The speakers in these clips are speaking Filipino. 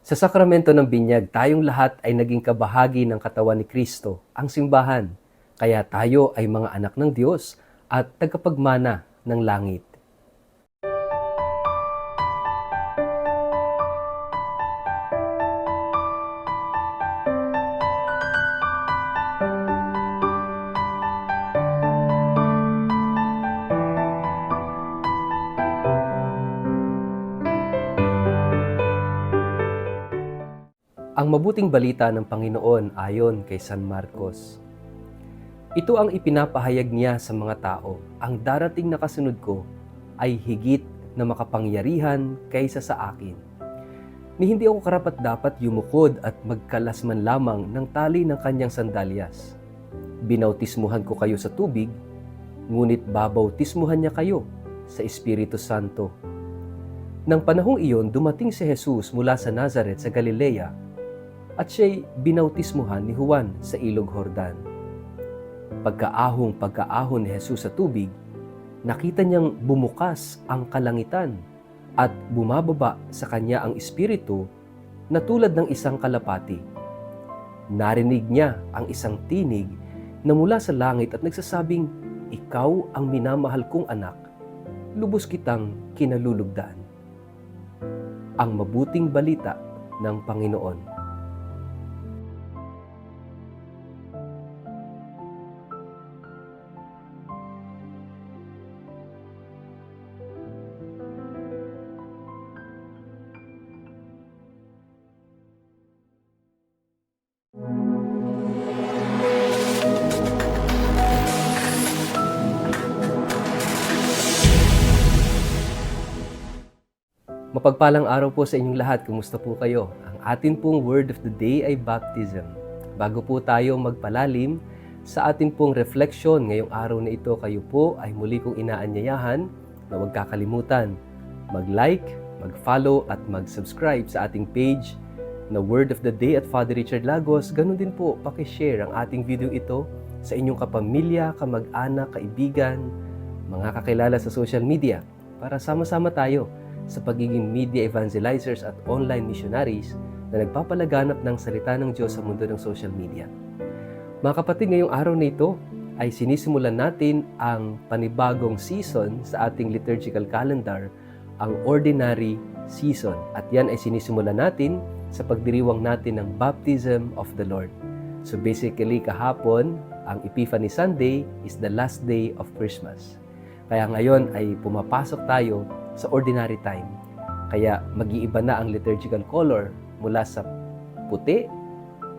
Sa sakramento ng binyag, tayong lahat ay naging kabahagi ng katawan ni Kristo, ang simbahan. Kaya tayo ay mga anak ng Diyos at tagapagmana ng langit. Ang mabuting balita ng Panginoon ayon kay San Marcos. Ito ang ipinapahayag niya sa mga tao, ang darating na kasunod ko ay higit na makapangyarihan kaysa sa akin. Ni hindi ako karapat-dapat yumukod at magkalas man lamang ng tali ng kanyang sandalyas. Binautismuhan ko kayo sa tubig, ngunit babautismuhan niya kayo sa Espiritu Santo. Nang panahong iyon, dumating si Jesus mula sa Nazaret sa Galilea at siya'y binautismuhan ni Juan sa Ilog Jordan. Pagkaahon ni Jesus sa tubig, nakita niyang bumukas ang kalangitan at bumababa sa kanya ang Espiritu na tulad ng isang kalapati. Narinig niya ang isang tinig na mula sa langit at nagsasabing, "Ikaw ang minamahal kong anak, lubos kitang kinalulugdan." Ang mabuting balita ng Panginoon. Mapagpalang araw po sa inyong lahat. Kumusta po kayo? Ang atin pong word of the day ay baptism. Bago po tayo magpalalim sa atin pong reflection ngayong araw na ito, kayo po ay muli kong inaanyayahan na huwag kakalimutan mag-like, mag-follow at mag-subscribe sa ating page na Word of the Day at Father Richard Lagos. Ganun din po, pakishare ang ating video ito sa inyong kapamilya, kamag-anak, kaibigan, mga kakilala sa social media para sama-sama tayo sa pagiging media evangelizers at online missionaries na nagpapalaganap ng salita ng Diyos sa mundo ng social media. Mga kapatid, ngayong araw na ito ay sinisimulan natin ang panibagong season sa ating liturgical calendar, ang Ordinary Season. At yan ay sinisimulan natin sa pagdiriwang natin ng Baptism of the Lord. So basically, kahapon, ang Epiphany Sunday is the last day of Christmas. Kaya ngayon ay pumapasok tayo sa ordinary time. Kaya mag-iiba na ang liturgical color mula sa puti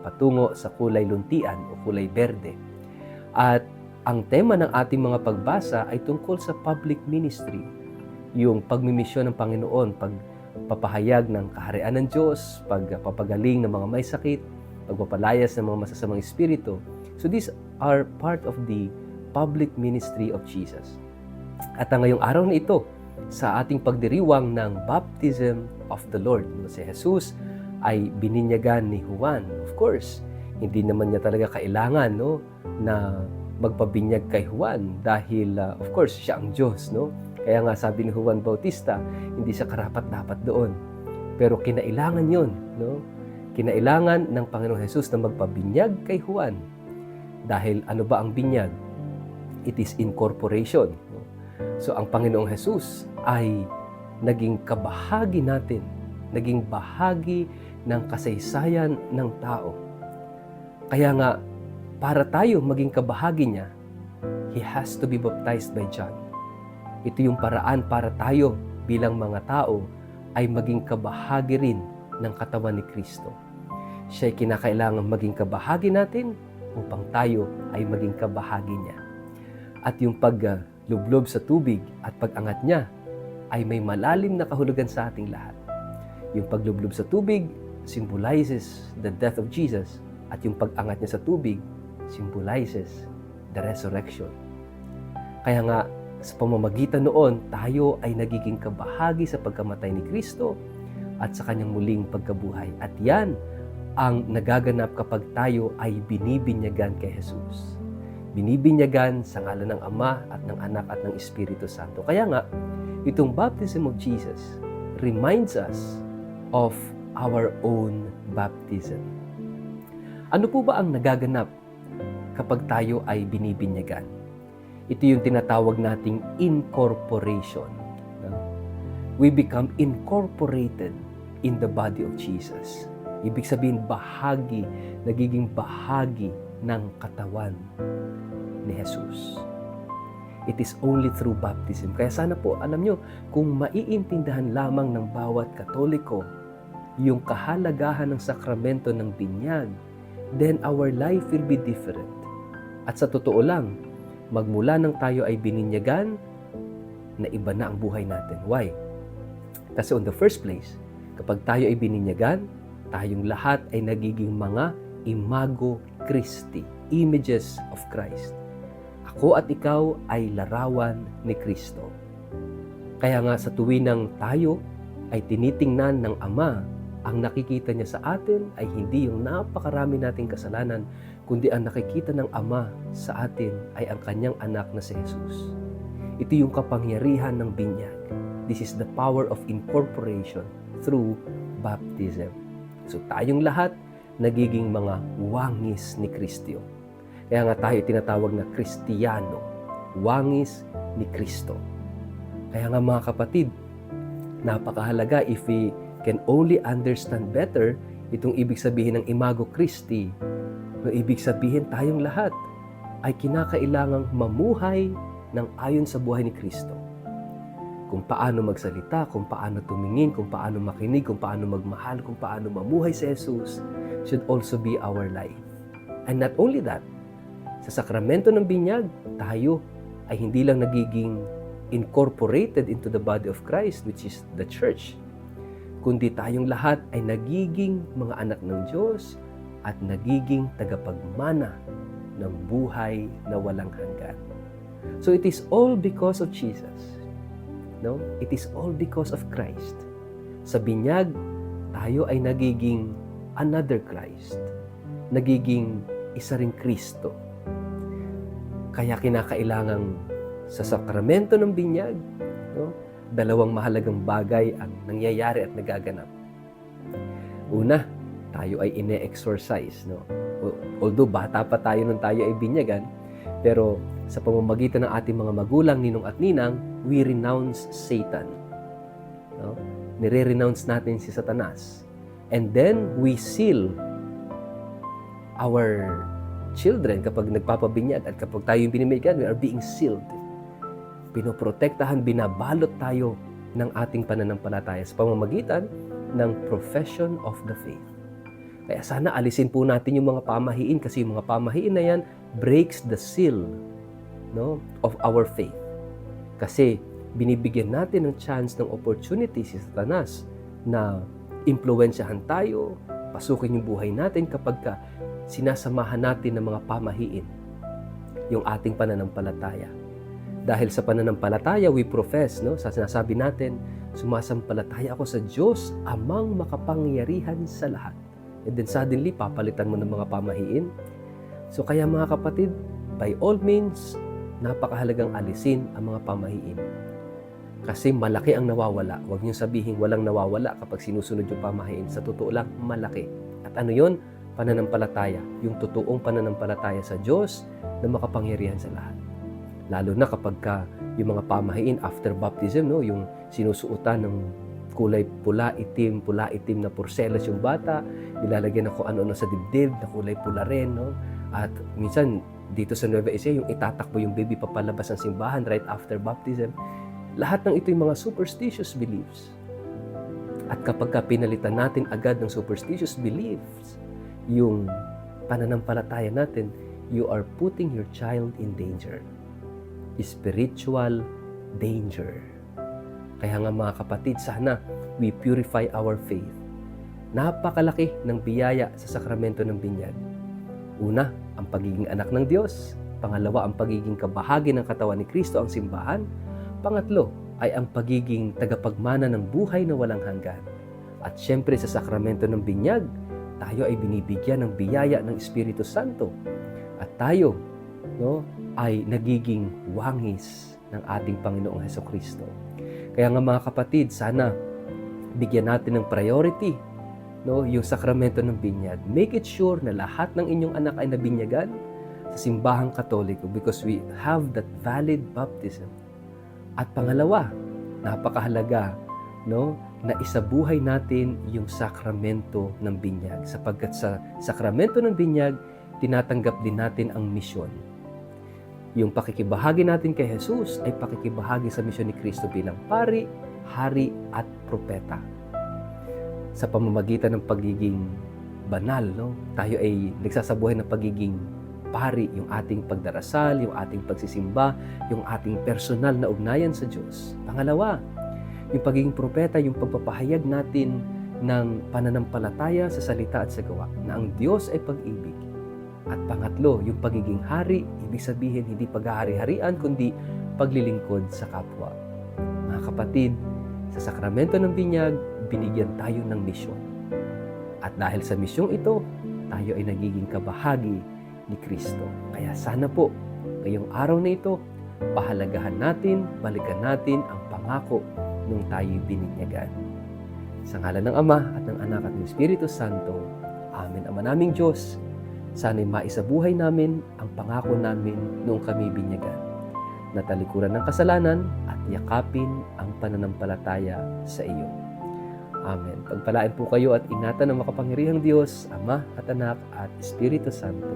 patungo sa kulay luntian o kulay berde. At ang tema ng ating mga pagbasa ay tungkol sa public ministry, yung pagmimisyon ng Panginoon, pagpapahayag ng kaharian ng Diyos, pagpapagaling ng mga may sakit, pagpapalayas ng mga masasamang espiritu. So these are part of the public ministry of Jesus. At ang ngayong araw na ito, sa ating pagdiriwang ng Baptism of the Lord, si Jesus ay bininyagan ni Juan. Of course, hindi naman niya talaga kailangan na magpabinyag kay Juan dahil of course siya ang Diyos. Kaya nga sabi ni Juan Bautista, hindi siya karapat-dapat doon. Pero kinailangan yun. Kinailangan ng Panginoong Jesus na magpabinyag kay Juan. Dahil ano ba ang binyag? It is incorporation. So ang Panginoong Jesus ay naging kabahagi natin, naging bahagi ng kasaysayan ng tao. Kaya nga, para tayo maging kabahagi niya, He has to be baptized by John. Ito yung paraan para tayo bilang mga tao ay maging kabahagi rin ng katawan ni Kristo. Siya'y kinakailangan maging kabahagi natin upang tayo ay maging kabahagi niya. At yung paglublob sa tubig at pag-angat niya ay may malalim na kahulugan sa ating lahat. Yung paglublob sa tubig symbolizes the death of Jesus at yung pag-angat niya sa tubig symbolizes the resurrection. Kaya nga, sa pamamagitan noon, tayo ay nagiging kabahagi sa pagkamatay ni Kristo at sa kanyang muling pagkabuhay. At yan ang nagaganap kapag tayo ay binibinyagan kay Jesus. Binibinyagan sa ngalan ng Ama at ng Anak at ng Espiritu Santo. Kaya nga, itong baptism of Jesus reminds us of our own baptism. Ano po ba ang nagaganap kapag tayo ay binibinyagan? Ito yung tinatawag nating incorporation. We become incorporated in the body of Jesus. Ibig sabihin, nagiging bahagi ng katawan ni Jesus. It is only through baptism. Kaya sana po, alam nyo, kung maiintindihan lamang ng bawat Katoliko yung kahalagahan ng sakramento ng binyag, then our life will be different. At sa totoo lang, magmula nang tayo ay bininyagan, na iba na ang buhay natin. Why? Kasi on the first place, kapag tayo ay bininyagan, tayong lahat ay nagiging mga imago Christi, images of Christ. Ako at ikaw ay larawan ni Kristo. Kaya nga sa tuwinang tayo ay tinitingnan ng Ama, ang nakikita niya sa atin ay hindi yung napakarami nating kasalanan, kundi ang nakikita ng Ama sa atin ay ang kanyang anak na si Jesus. Ito yung kapangyarihan ng binyag. This is the power of incorporation through baptism. So tayong lahat nagiging mga wangis ni Kristo. Kaya nga tayo tinatawag na Kristiyano, wangis ni Kristo. Kaya nga mga kapatid, napakahalaga if we can only understand better itong ibig sabihin ng Imago Christi. No, ibig sabihin tayong lahat ay kinakailangang mamuhay ng ayon sa buhay ni Kristo. Kung paano magsalita, kung paano tumingin, kung paano makinig, kung paano magmahal, kung paano mamuhay si Jesus should also be our life. And not only that, sa sakramento ng binyag, tayo ay hindi lang nagiging incorporated into the body of Christ, which is the church, kundi tayong lahat ay nagiging mga anak ng Diyos at nagiging tagapagmana ng buhay na walang hanggan. So it is all because of Jesus. No? It is all because of Christ. Sa binyag, tayo ay nagiging another Christ. Nagiging isa ring Kristo. Kaya kinakailangang sa sakramento ng binyag, no, dalawang mahalagang bagay ang nangyayari at nagaganap. Una, tayo ay ine-exorcise. No? Although bata pa tayo nung tayo ay binyagan, pero sa pamamagitan ng ating mga magulang, ninong at ninang, we renounce Satan. No? Nire-renounce natin si Satanas. And then, we seal our children kapag nagpapabinyag at kapag tayo yung binimigyan, we are being sealed. Pinoprotektahan, binabalot tayo ng ating pananampalataya sa pamamagitan ng profession of the faith. Kaya sana alisin po natin yung mga pamahiin kasi yung mga pamahiin na yan breaks the seal, no, of our faith. Kasi binibigyan natin ng chance, ng opportunity si Satanas na impluwensyahan tayo, pasukin yung buhay natin kapag sinasamahan natin ng mga pamahiin yung ating pananampalataya. Dahil sa pananampalataya, we profess, no? Sa sinasabi natin, sumasampalataya ako sa Diyos, amang makapangyarihan sa lahat. And then suddenly, papalitan mo ng mga pamahiin. So kaya mga kapatid, by all means, napakahalagang alisin ang mga pamahiin. Kasi malaki ang nawawala. Huwag niyong sabihin walang nawawala kapag sinusunod yung pamahiin. Sa totoo lang, malaki. At ano yon? Pananampalataya, yung totoong pananampalataya sa Diyos na makapangyarihan sa lahat. Lalo na kapag yung mga pamahiin after baptism, no, yung sinusuotan ng kulay pula itim na porcelas yung bata, nilalagyan ako ano-ano sa dibdib na kulay pula rin, no? At minsan dito sa Nueva Ecija, yung itatakbo yung baby papalabas ng simbahan right after baptism. Lahat ng ito yung mga superstitious beliefs. At kapag pinalitan natin agad ng superstitious beliefs, yung pananampalataya natin, you are putting your child in danger. Spiritual danger. Kaya nga mga kapatid, sana we purify our faith. Napakalaki ng biyaya sa sakramento ng binyag. Una, ang pagiging anak ng Diyos. Pangalawa, ang pagiging kabahagi ng katawan ni Kristo, ang simbahan. Pangatlo, ay ang pagiging tagapagmana ng buhay na walang hanggan. At syempre sa sakramento ng binyag, tayo ay binibigyan ng biyaya ng Espiritu Santo. At tayo, no, ay nagiging wangis ng ating Panginoong Hesukristo. Kaya nga mga kapatid, sana bigyan natin ng priority no, yung sakramento ng binyag. Make it sure na lahat ng inyong anak ay nabinyagan sa simbahang Katoliko because we have that valid baptism. At pangalawa, napakahalaga, no, na isabuhay natin yung sakramento ng binyag sapagkat sa sakramento ng binyag tinatanggap din natin ang misyon. Yung pakikibahagi natin kay Jesus ay pakikibahagi sa misyon ni Kristo bilang pari, hari at propeta. Sa pamamagitan ng pagiging banal, no, tayo ay nagsasabuhay ng pagiging pari, yung ating pagdarasal, yung ating pagsisimba, yung ating personal na ugnayan sa Diyos. Pangalawa, yung pagiging propeta, yung pagpapahayag natin ng pananampalataya sa salita at sa gawa, na ang Diyos ay pag-ibig. At pangatlo, yung pagiging hari, ibig sabihin hindi paghahari-harian, kundi paglilingkod sa kapwa. Mga kapatid, sa sakramento ng binyag, binigyan tayo ng misyon. At dahil sa misyong ito, tayo ay nagiging kabahagi ni Kristo. Kaya sana po, ngayong araw na ito, pahalagahan natin, balikan natin ang pangako nung tayo'y bininyagan. Sa ngalan ng Ama at ng Anak at ng Espiritu Santo. Amen. Ama naming Diyos, sana'y maisabuhay namin ang pangako namin nung kami binyagan, na talikuran ng kasalanan at yakapin ang pananampalataya sa iyo. Amen. Pagpalain po kayo at ingatan ng makapangyarihang Diyos, Ama at Anak at Espiritu Santo.